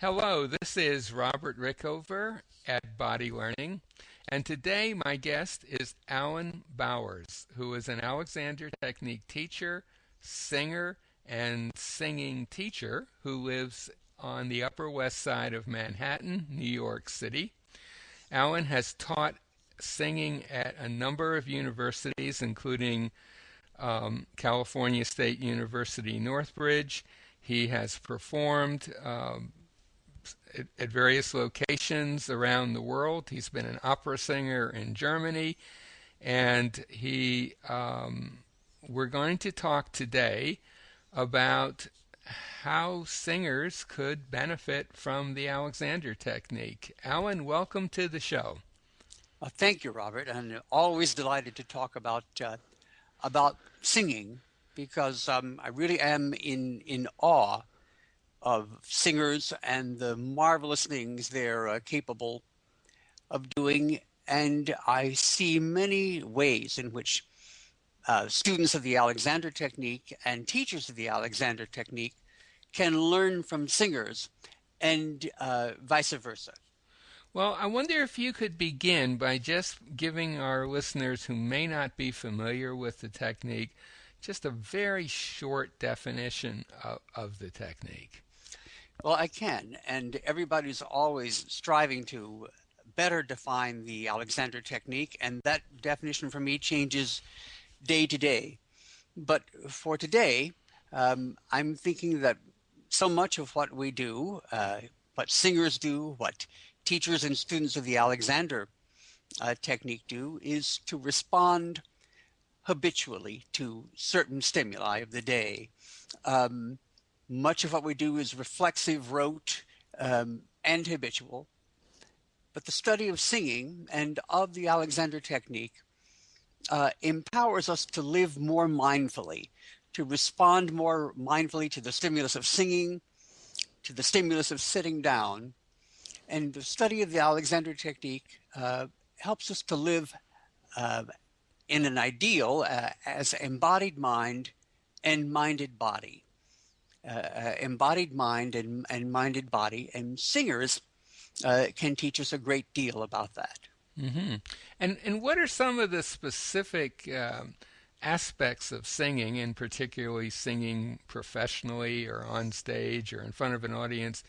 Hello, this is Robert Rickover at Body Learning, and today my guest is Alan Bowers, who is an Alexander Technique teacher, singer, and singing teacher who lives on the Upper West Side of Manhattan, New York City. Alan has taught singing at a number of universities, including California State University, Northridge. He has performed at various locations around the world. He's been an opera singer in Germany, and we're going to talk today about how singers could benefit from the Alexander Technique. Alan, welcome to the show. Thank you, Robert, and always delighted to talk about singing because I really am in awe of singers and the marvelous things they're capable of doing. And I see many ways in which students of the Alexander Technique and teachers of the Alexander Technique can learn from singers and vice versa. Well, I wonder if you could begin by just giving our listeners who may not be familiar with the technique just a very short definition of the technique. Well, I can, and everybody's always striving to better define the Alexander Technique, and that definition for me changes day to day. But for today, I'm thinking that so much of what we do, what singers do, what teachers and students of the Alexander Technique do, is to respond habitually to certain stimuli of the day. Much of what we do is reflexive, rote, and habitual. But the study of singing and of the Alexander Technique empowers us to live more mindfully, to respond more mindfully to the stimulus of singing, to the stimulus of sitting down. And the study of the Alexander Technique helps us to live in an ideal as embodied mind and minded body. Embodied mind and minded body, and singers can teach us a great deal about that. Mm-hmm. And what are some of the specific aspects of singing, and particularly singing professionally or on stage or in front of an audience,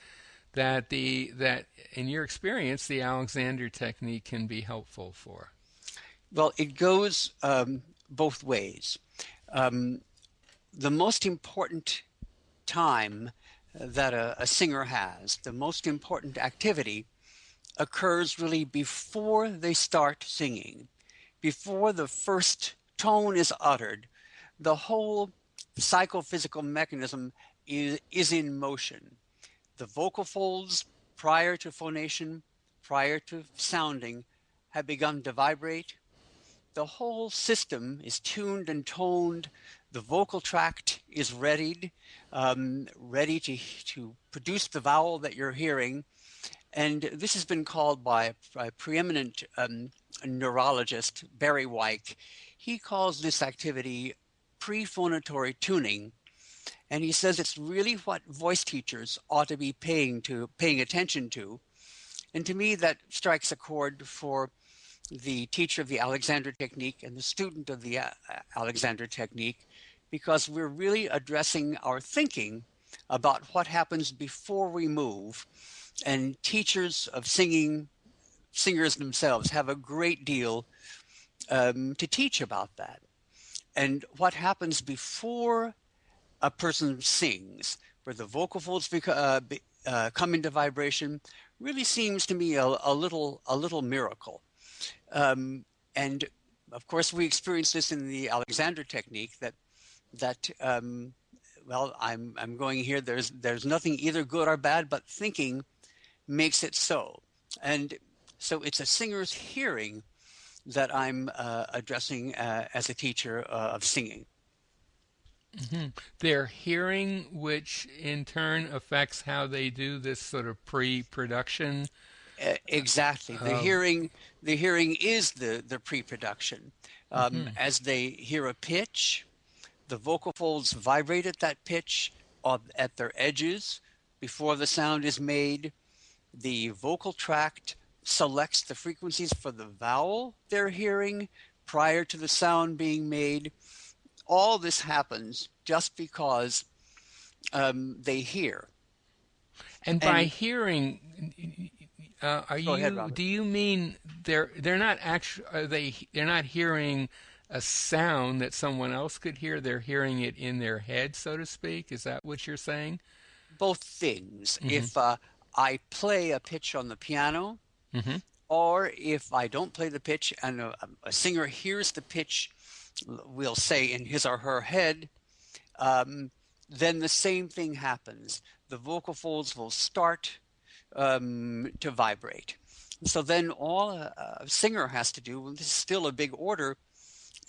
that in your experience the Alexander Technique can be helpful for? Well, it goes both ways. The most important time that a singer has, the most important activity, occurs really before they start singing. Before the first tone is uttered, the whole psychophysical mechanism is in motion. The vocal folds, prior to phonation, prior to sounding, have begun to vibrate. The whole system is tuned and toned. The vocal tract is readied, ready to produce the vowel that you're hearing. And this has been called by a preeminent neurologist, Barry Weick. He calls this activity prephonatory tuning. And he says it's really what voice teachers ought to be paying attention to. And to me, that strikes a chord for the teacher of the Alexander Technique and the student of the Alexander Technique, because we're really addressing our thinking about what happens before we move. And teachers of singing, singers themselves, have a great deal to teach about that. And what happens before a person sings, where the vocal folds come into vibration, really seems to me a little miracle. And of course, we experience this in the Alexander Technique. Well, I'm going here. There's nothing either good or bad, but thinking makes it so. And so it's a singer's hearing that I'm addressing as a teacher of singing. Mm-hmm. Their hearing, which in turn affects how they do this sort of pre-production. Exactly. The hearing is the pre-production. As they hear a pitch, the vocal folds vibrate at that pitch at their edges. before the sound is made. The vocal tract selects the frequencies for the vowel they're hearing prior to the sound being made. All this happens just because they hear. And by hearing, Go ahead, Robert. do you mean they're not actually they're not hearing a sound that someone else could hear? They're hearing it in their head, so to speak. Is that what you're saying? Both things. Mm-hmm. If I play a pitch on the piano, Mm-hmm. or if I don't play the pitch and a singer hears the pitch, we'll say in his or her head, then the same thing happens. The vocal folds will start to vibrate. So then all a singer has to do, and this is still a big order,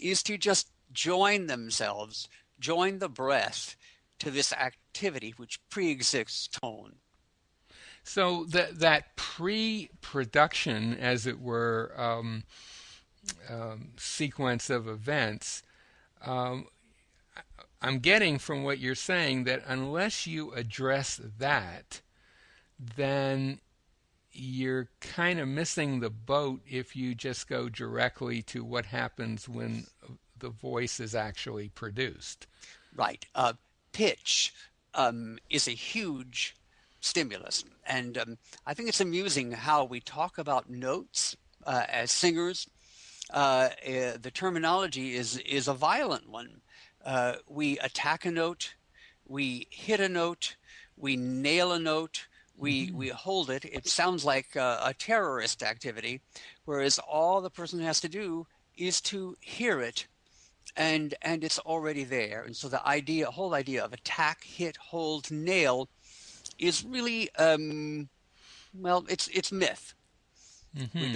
is to just join themselves, join the breath to this activity which pre-exists tone. So that pre-production, as it were, sequence of events, um, I'm getting from what you're saying that unless you address that, then you're kind of missing the boat if you just go directly to what happens when the voice is actually produced. Right. Pitch is a huge stimulus. And I think it's amusing how we talk about notes as singers. The terminology is a violent one. We attack a note, we hit a note, we nail a note, we hold it. It sounds like a terrorist activity, whereas all the person has to do is to hear it, and it's already there. And so the whole idea of attack, hit, hold, nail is really well, it's myth. We Mm-hmm.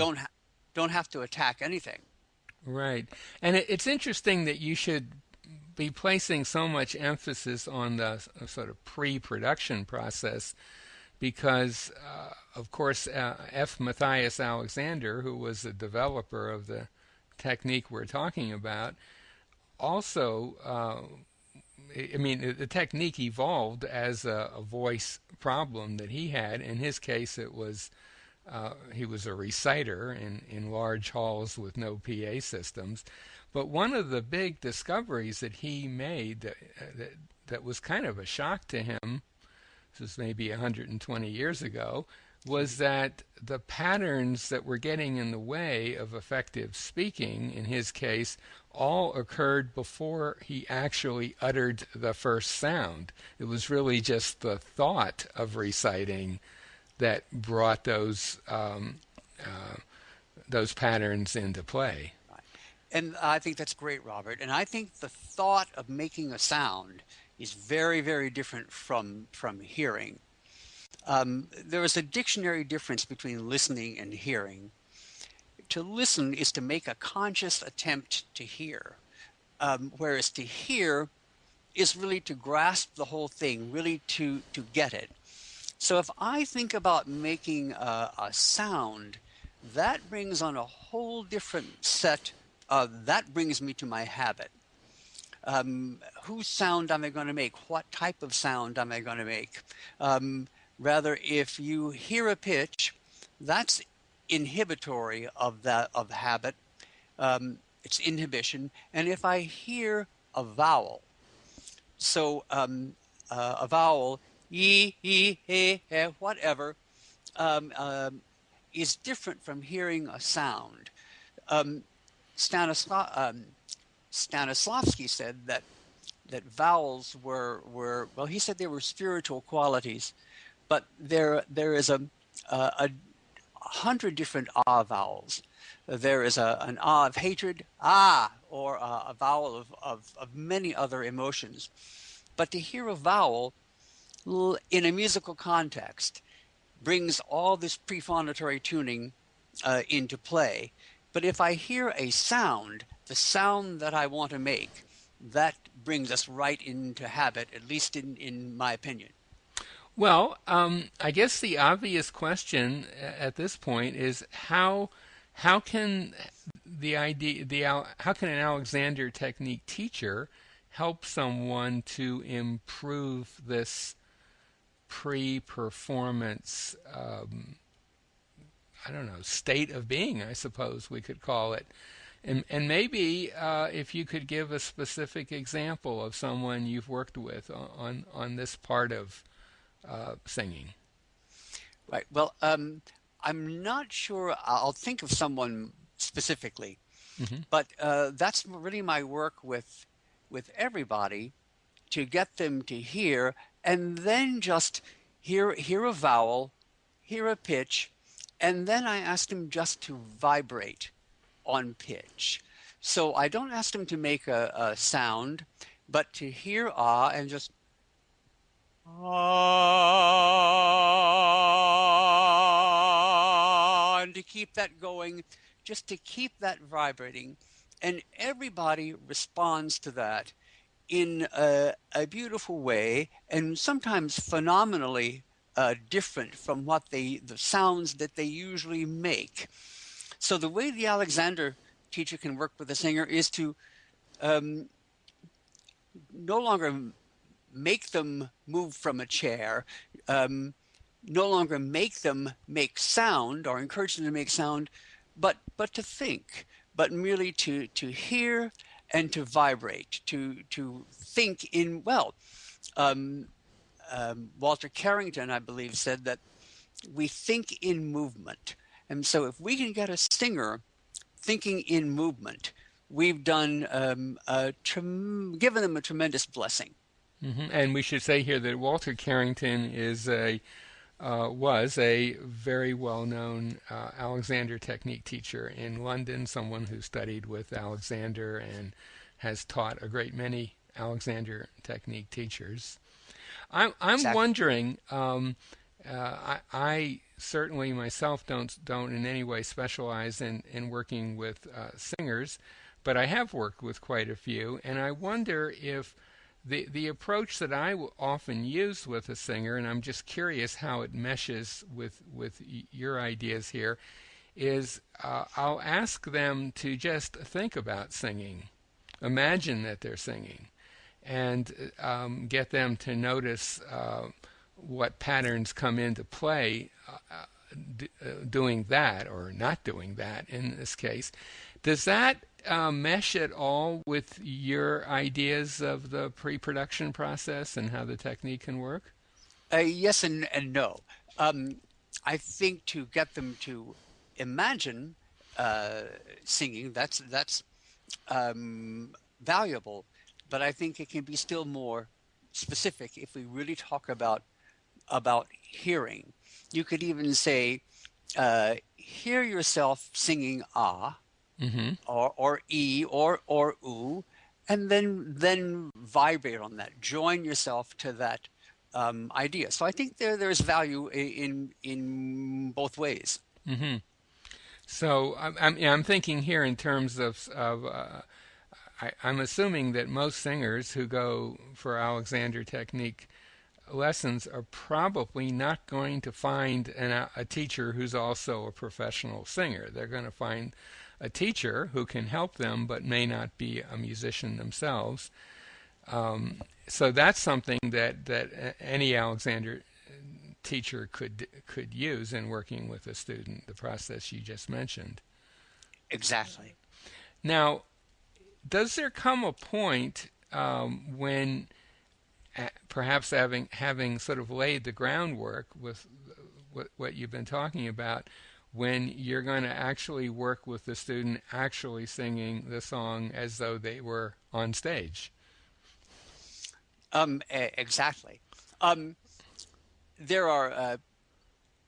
don't have to attack anything. Right. And it's interesting that you should be placing so much emphasis on the sort of pre-production process because, of course, F. Matthias Alexander, who was the developer of the technique we're talking about, also, I mean, the technique evolved as a voice problem that he had. In his case, it was he was a reciter in large halls with no PA systems. But one of the big discoveries that he made that was kind of a shock to him, this was maybe 120 years ago, was that the patterns that were getting in the way of effective speaking, in his case, all occurred before he actually uttered the first sound. It was really just the thought of reciting that brought those patterns into play. And I think that's great, Robert. And I think the thought of making a sound is very, very different from hearing. There is a dictionary difference between listening and hearing. To listen is to make a conscious attempt to hear, whereas to hear is really to grasp the whole thing, really to get it. So if I think about making a sound, that brings on a whole different set that brings me to my habit. Whose sound am I going to make? What type of sound am I going to make? Rather, if you hear a pitch, that's inhibitory of habit. It's inhibition. And if I hear a vowel, so a vowel, e, he, whatever, is different from hearing a sound. Stanislavski said that vowels were well, he said they were spiritual qualities, but there is a 100 different ah vowels. There is an ah of hatred, ah, or a vowel of many other emotions. But to hear a vowel in a musical context brings all this prephonatory tuning into play. But if I hear a sound, the sound that I want to make, that brings us right into habit, at least in my opinion. Well, I guess the obvious question at this point is how can how can an Alexander technique teacher help someone to improve this pre-performance, I don't know, state of being, I suppose we could call it. And maybe if you could give a specific example of someone you've worked with on this part of singing. Right. Well, I'm not sure. I'll think of someone specifically, Hmm. but that's really my work with everybody, to get them to hear, and then just hear a vowel, hear a pitch, and then I ask them just to vibrate on pitch. So I don't ask them to make a sound, but to hear ah and just ah, and to keep that going, just to keep that vibrating. And everybody responds to that in a beautiful way, and sometimes phenomenally different from what the sounds that they usually make. So the way the Alexander teacher can work with a singer is to um, no longer make them move from a chair, um, no longer make them make sound or encourage them to make sound, but to think, but merely to hear and to vibrate, to think in, well, um, Walter Carrington, I believe, said that we think in movement. And so if we can get a singer thinking in movement, we've done given them a tremendous blessing. Hmm. And we should say here that Walter Carrington was a very well-known Alexander Technique teacher in London, someone who studied with Alexander and has taught a great many Alexander Technique teachers. I'm Exactly. wondering. I certainly myself don't in any way specialize in working with singers, but I have worked with quite a few, and I wonder if the approach that I often use with a singer, and I'm just curious how it meshes with your ideas here, is I'll ask them to just think about singing, imagine that they're singing, and get them to notice what patterns come into play doing that or not doing that in this case. Does that mesh at all with your ideas of the pre-production process and how the technique can work? Yes and no. Um, I think to get them to imagine uh, singing, that's valuable, but I think it can be still more specific if we really talk about hearing. You could even say, hear yourself singing ah, Hmm. or e, or oo, and then vibrate on that. Join yourself to that idea. So I think there's value in both ways. Hmm. So I'm thinking here in terms I'm assuming that most singers who go for Alexander Technique lessons are probably not going to find a teacher who's also a professional singer. They're going to find a teacher who can help them but may not be a musician themselves. So that's something that any Alexander teacher could use in working with a student, the process you just mentioned. Exactly. Now, does there come a point when perhaps having sort of laid the groundwork with what you've been talking about, when you're going to actually work with the student actually singing the song as though they were on stage? Exactly. Um, there are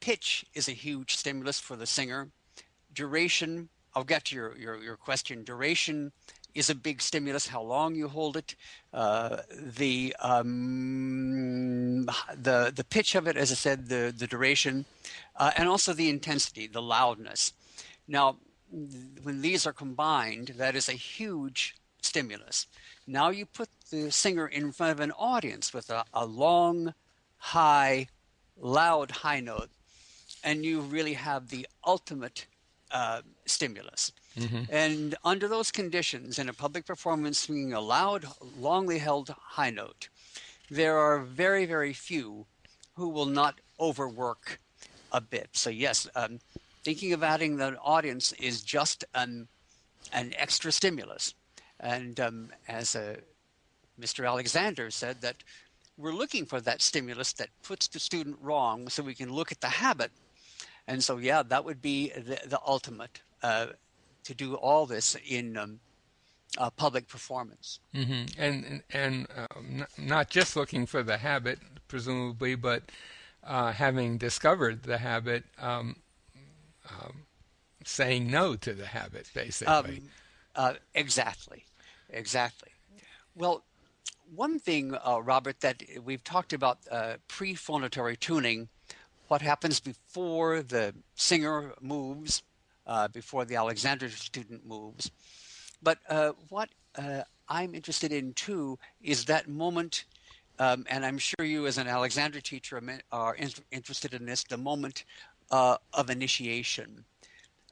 pitch is a huge stimulus for the singer. Duration, I'll get to your question. Duration is a big stimulus, how long you hold it. The pitch of it, as I said, the duration, and also the intensity, the loudness. Now, when these are combined, that is a huge stimulus. Now you put the singer in front of an audience with a long, high, loud high note, and you really have the ultimate stimulus. Hmm. And under those conditions, in a public performance, swinging a loud, longly held high note, there are very, very few who will not overwork a bit. So yes, thinking of adding the audience is just an extra stimulus. And as Mr. Alexander said, that we're looking for that stimulus that puts the student wrong so we can look at the habit. And so, yeah, that would be the ultimate, to do all this in public performance. And not just looking for the habit, presumably, but having discovered the habit, saying no to the habit, basically. Exactly. Well, one thing, Robert, that we've talked about, pre-phonatory tuning, what happens before the singer moves, before the Alexander student moves. But what I'm interested in too is that moment, and I'm sure you as an Alexander teacher are interested in this, the moment of initiation.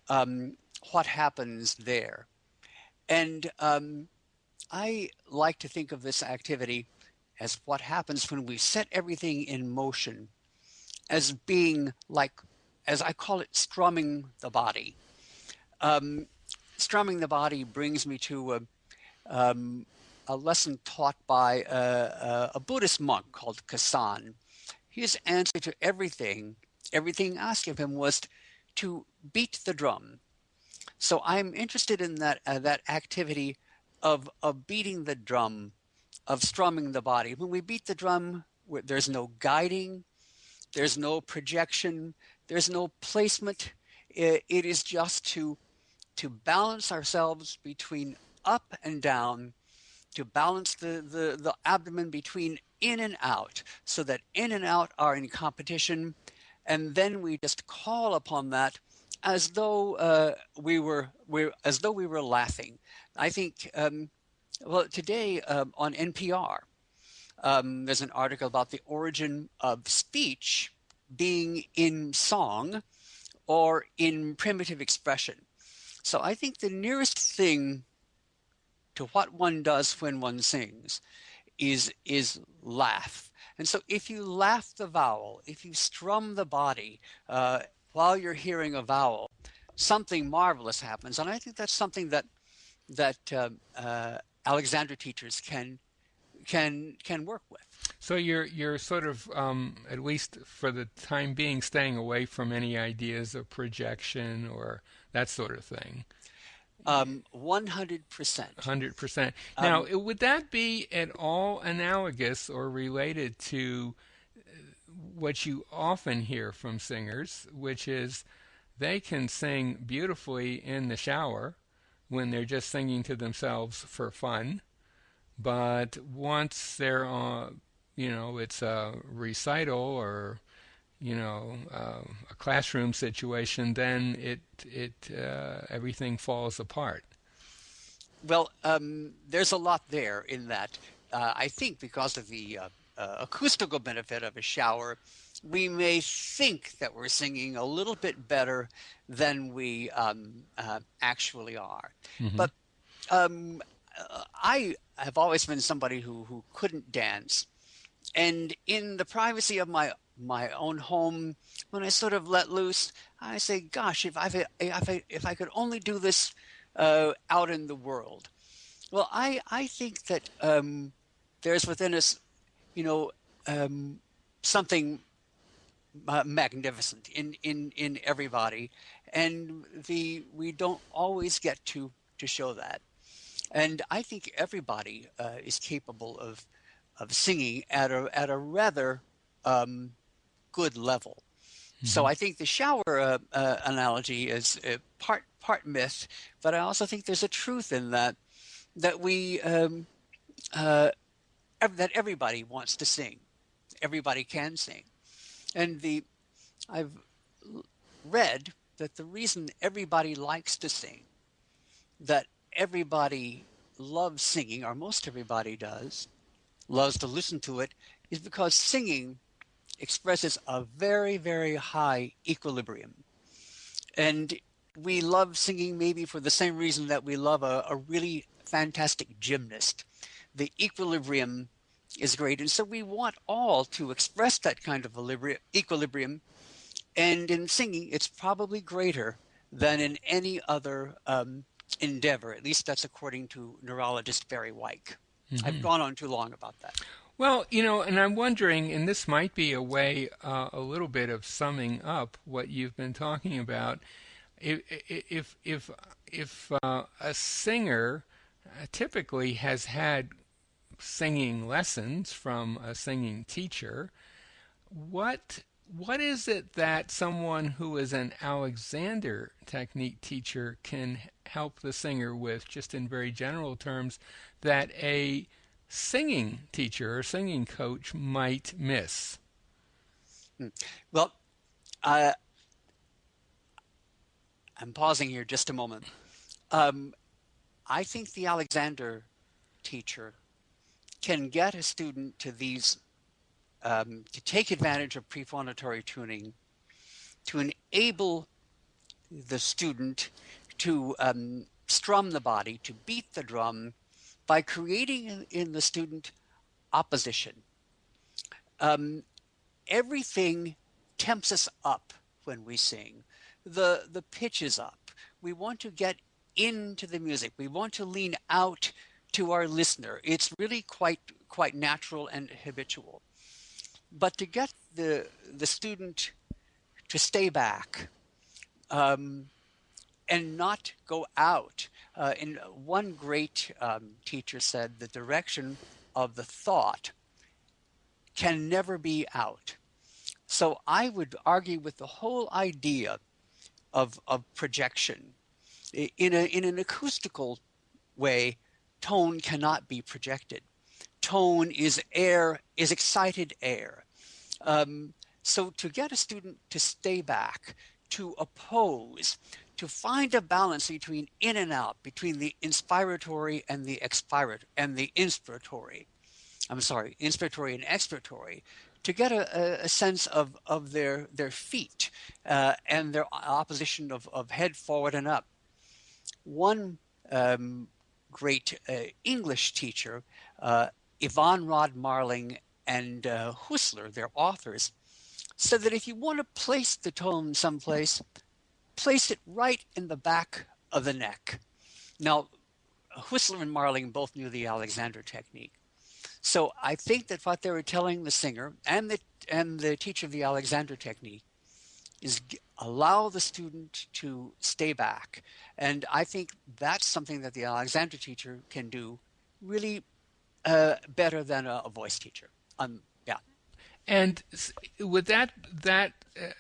What happens there? And I like to think of this activity as what happens when we set everything in motion, as being like, as I call it, strumming the body. Strumming the body brings me to a lesson taught by a Buddhist monk called Kasan. His answer to everything asked of him was to beat the drum. So I'm interested in that activity of beating the drum, of strumming the body. When we beat the drum, there's no guiding, there's no projection, there's no placement. It is just to balance ourselves between up and down, to balance the abdomen between in and out, so that in and out are in competition, and then we just call upon that as though we were laughing. I think today on NPR, there's an article about the origin of speech being in song or in primitive expression. So I think the nearest thing to what one does when one sings is laugh. And so if you laugh the vowel, if you strum the body while you're hearing a vowel, something marvelous happens. And I think that's something that Alexander teachers can work with. So you're sort of, at least for the time being, staying away from any ideas of projection or that sort of thing. 100%. 100%. Now, would that be at all analogous or related to what you often hear from singers, which is they can sing beautifully in the shower when they're just singing to themselves for fun, but once they're on, it's a recital or a classroom situation, then it everything falls apart. Well, there's a lot there in that. I think because of the acoustical benefit of a shower, we may think that we're singing a little bit better than we actually are. Mm-hmm. But I have always been somebody who couldn't dance. And in the privacy of my own home, when I sort of let loose, I say, gosh, if I could only do this out in the world. Well, I think that there's within us, something magnificent in everybody, and we don't always get to show that. And I think everybody is capable of singing at a rather good level. Mm-hmm. So I think the shower analogy is part myth, but I also think there's a truth in that we that everybody wants to sing, everybody can sing, and I've read that the reason everybody likes to sing, that everybody loves singing, or most everybody loves to listen to it, is because singing expresses a very, very high equilibrium. And we love singing maybe for the same reason that we love a really fantastic gymnast. The equilibrium is great. And so we want all to express that kind of equilibrium. And in singing, it's probably greater than in any other endeavor. At least that's according to neurologist Barry Weick. I've Hmm. gone on too long about that. Well, and I'm wondering, and this might be a way, a little bit of summing up what you've been talking about. If a singer typically has had singing lessons from a singing teacher, what what is it that someone who is an Alexander technique teacher can help the singer with, just in very general terms, that a singing teacher or singing coach might miss? Hmm. Well, uh, I'm pausing here just a moment. Um, I think the Alexander teacher can get a student to these to take advantage of prephonatory tuning to enable the student to strum the body, to beat the drum by creating in the student opposition. Um, Everything tempts us up when we sing. The pitch is up. We want to get into the music. We want to lean out to our listener. It's really quite natural and habitual. But to get the student to stay back um, and not go out, and one great teacher said, the direction of the thought can never be out. So I would argue with the whole idea of projection. In an acoustical way, tone cannot be projected. Tone is air, is excited air. Um, so to get a student to stay back, to oppose, to find a balance between in and out, between the inspiratory and the expiratory and the inspiratory. I'm sorry, inspiratory and expiratory, to get a sense of their feet and their opposition of head forward and up. One um, great English teacher, Yvonne Rod Marling and Husler, their authors, said that if you want to place the tone someplace, place it right in the back of the neck. Now, Husler and Marling both knew the Alexander technique. So I think that what they were telling the singer and the teacher of the Alexander technique is allow the student to stay back. And I think that's something that the Alexander teacher can do really better than a voice teacher. Yeah. And with that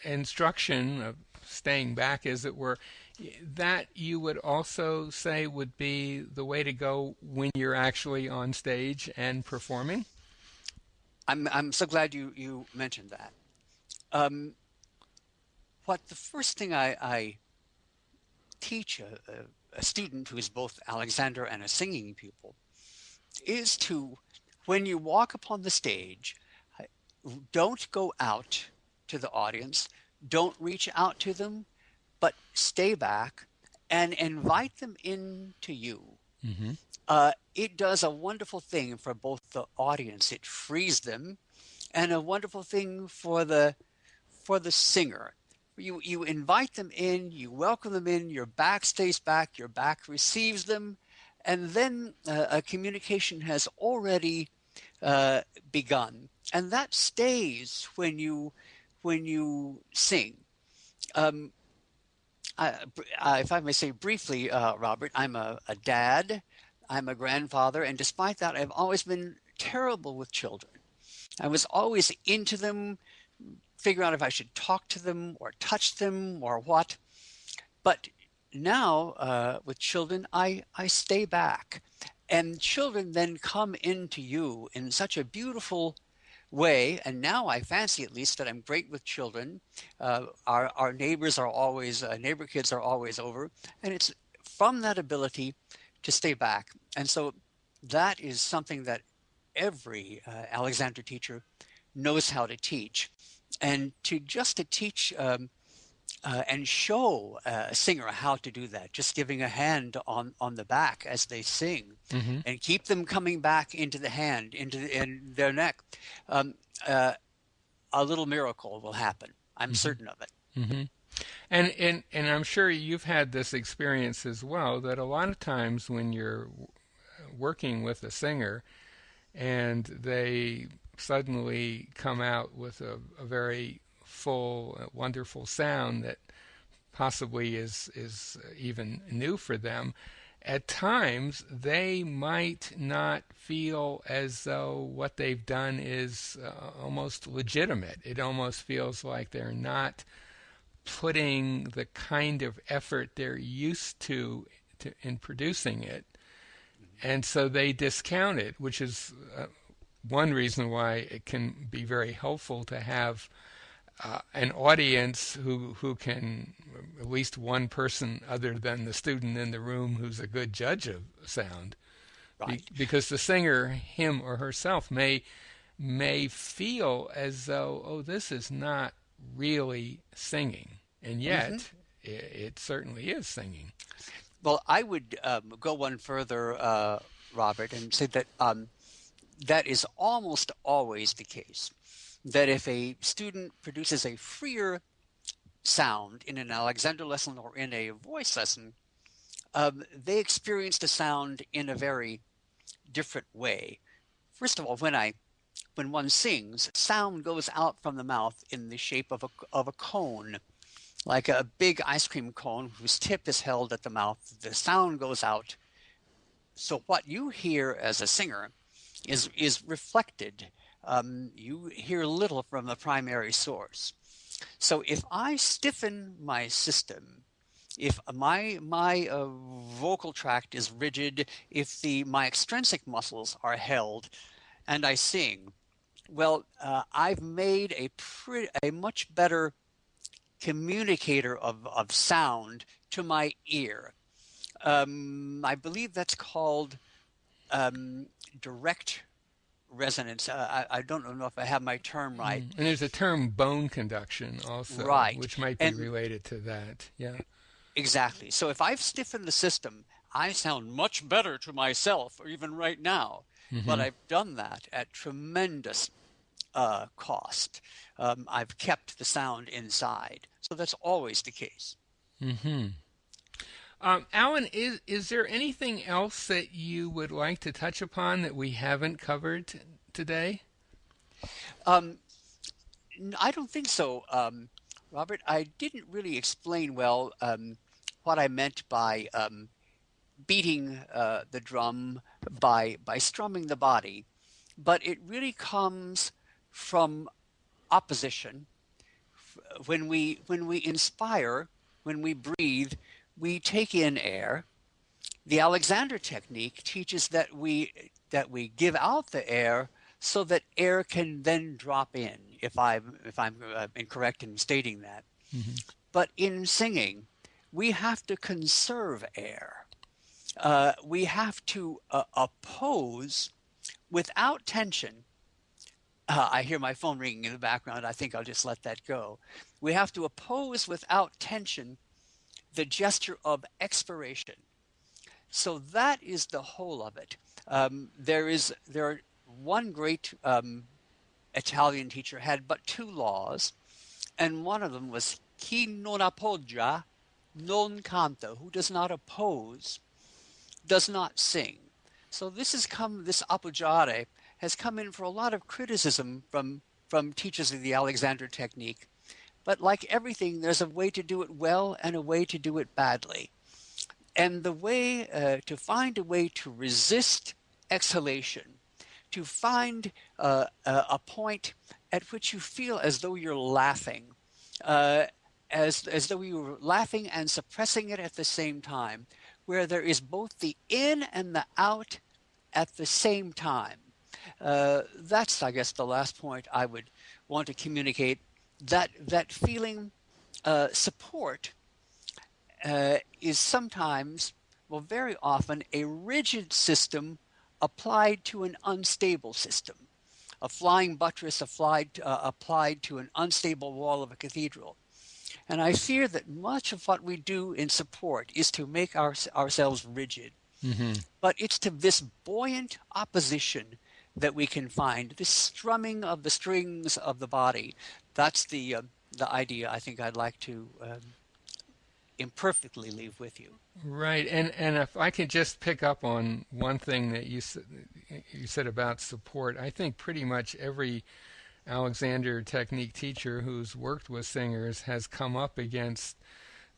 instruction of staying back, as it were, that you would also say would be the way to go when you're actually on stage and performing? I'm so glad you mentioned that. Um, what the first thing I teach a student who is both Alexander and a singing pupil is to, when you walk upon the stage, don't go out to the audience, don't reach out to them, but stay back and invite them into you. Hmm. It does a wonderful thing for both the audience. It frees them, and a wonderful thing for the singer. You invite them in, you welcome them in, your back stays back, your back receives them, and then a communication has already begun, and that stays when you sing. Um, if I may say briefly, Robert, I'm a dad, I'm a grandfather, and despite that, I've always been terrible with children. I was always into them, figuring out if I should talk to them or touch them or what. But now with children, I stay back. And children then come into you in such a beautiful way. And now I fancy, at least, that I'm great with children. Our neighbors are always, neighbor kids are always over. And it's from that ability to stay back. And so that is something that every Alexander teacher knows how to teach. And to just to teach and show a singer how to do that, just giving a hand on the back as they sing, Mm-hmm. and keep them coming back into the hand, in their neck. Um, uh, a little miracle will happen. I'm certain of it. Mm-hmm. And I'm sure you've had this experience as well, that a lot of times when you're working with a singer and they suddenly come out with a very full, wonderful sound that possibly is even new for them, at times they might not feel as though what they've done is almost legitimate. It almost feels like they're not putting the kind of effort they're used to in producing it, and so they discount it, which is one reason why it can be very helpful to have an audience who can, at least one person other than the student in the room who's a good judge of sound, Right. because the singer, him or herself, may feel as though, oh, this is not really singing, and Hmm. yet it certainly is singing. Well, I would go one further, Robert, and say that that is almost always the case. That if a student produces a freer sound in an Alexander lesson or in a voice lesson, they experience the sound in a very different way. First of all, when one sings, sound goes out from the mouth in the shape of a cone, like a big ice cream cone whose tip is held at the mouth. The sound goes out. So what you hear as a singer is reflected. You hear little from the primary source. So if I stiffen my system, if my vocal tract is rigid, if my extrinsic muscles are held, and I sing, well, I've made a much better communicator of sound to my ear. I believe that's called direct resonance. I don't know if I have my term right. And there's a term bone conduction also, Right. which might be And related to that. Yeah. exactly. So if I've stiffened the system, I sound much better to myself, or even right now. But Hmm. I've done that at tremendous cost. I've kept the sound inside. So that's always the case. Hmm. Alan, is there anything else that you would like to touch upon that we haven't covered today? Um, I don't think so, Robert. I didn't really explain well what I meant by beating the drum, by strumming the body, but it really comes from opposition. When we inspire, when we breathe, we take in air. The Alexander technique teaches that we give out the air so that air can then drop in. If I'm incorrect in stating that, Hmm. but in singing, we have to conserve air. We have to oppose without tension. I hear my phone ringing in the background. I think I'll just let that go. We have to oppose without tension the gesture of expiration. So that is the whole of it. There one great Italian teacher had but two laws, and one of them was chi non appoggia non canta, who does not oppose does not sing. So this appoggiare has come in for a lot of criticism from teachers of the Alexander technique. But like everything, there's a way to do it well and a way to do it badly. And the way to find a way to resist exhalation, to find a point at which you feel as though you're laughing, uh, as though you were laughing and suppressing it at the same time, where there is both the in and the out at the same time. That's, I guess, the last point I would want to communicate. That feeling support is sometimes, well, very often, a rigid system applied to an unstable system. A flying buttress applied to an unstable wall of a cathedral. And I fear that much of what we do in support is to make ourselves rigid. Hmm. But it's to this buoyant opposition that we can find, this strumming of the strings of the body. That's the idea I think I'd like to imperfectly leave with you. Right, and if I could just pick up on one thing that you said about support, I think pretty much every Alexander Technique teacher who's worked with singers has come up against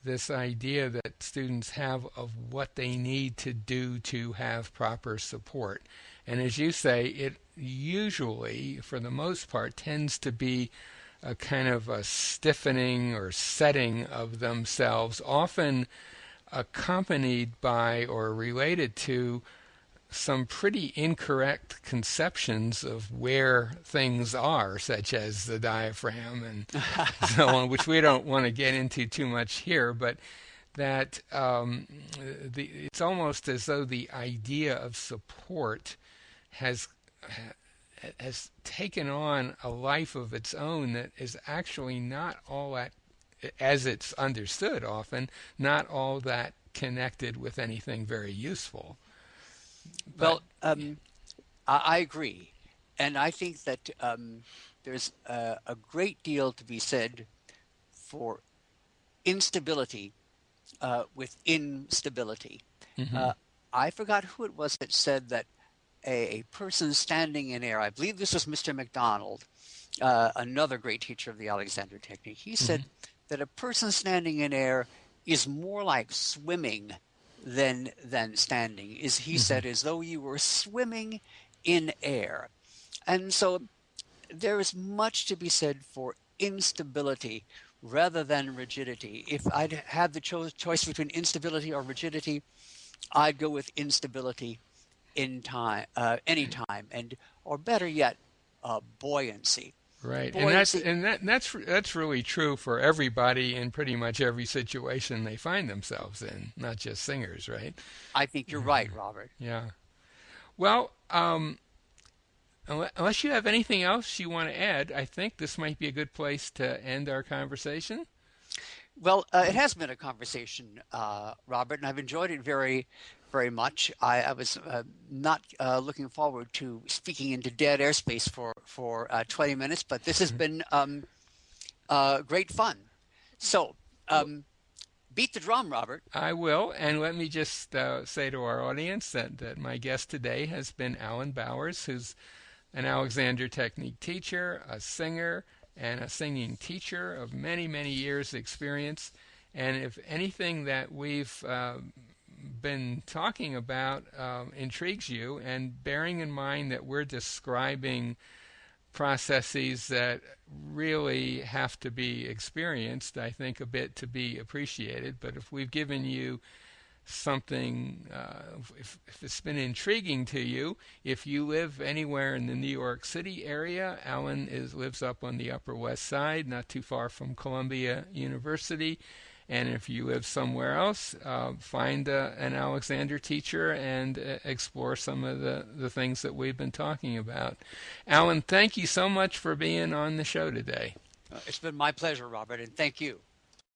this idea that students have of what they need to do to have proper support. And as you say, it usually, for the most part, tends to be a kind of a stiffening or setting of themselves, often accompanied by or related to some pretty incorrect conceptions of where things are, such as the diaphragm and so on, which we don't want to get into too much here, but that it's almost as though the idea of support has taken on a life of its own that is actually not all that, as it's understood often, not all that connected with anything very useful. Well, I agree. And I think that there's a great deal to be said for instability within stability. Hmm. I forgot who it was that said that a person standing in air, I believe this was Mr. MacDonald, another great teacher of the Alexander Technique, he said that a person standing in air is more like swimming than standing. He said, as though you were swimming in air. And so there is much to be said for instability rather than rigidity. If I'd had the choice between instability or rigidity, I'd go with instability in time, anytime, and or better yet, buoyancy. Right, Buoyancy. and that's really true for everybody in pretty much every situation they find themselves in, not just singers, right? I think you're right, Robert. Yeah. Well, unless you have anything else you want to add, I think this might be a good place to end our conversation. Well, it has been a conversation, Robert, and I've enjoyed it very, very much. I was not looking forward to speaking into dead airspace for 20 minutes, but this has been great fun. So, beat the drum, Robert. I will, and let me just say to our audience that my guest today has been Alan Bowers, who's an Alexander Technique teacher, a singer, and a singing teacher of many, many years' experience. And if anything that we've been talking about intrigues you, and bearing in mind that we're describing processes that really have to be experienced, I think a bit to be appreciated. But if we've given you something, if it's been intriguing to you, if you live anywhere in the New York City area, Alan lives up on the Upper West Side, not too far from Columbia University. And if you live somewhere else, find an Alexander teacher and explore some of the things that we've been talking about. Alan, thank you so much for being on the show today. It's been my pleasure, Robert, and thank you.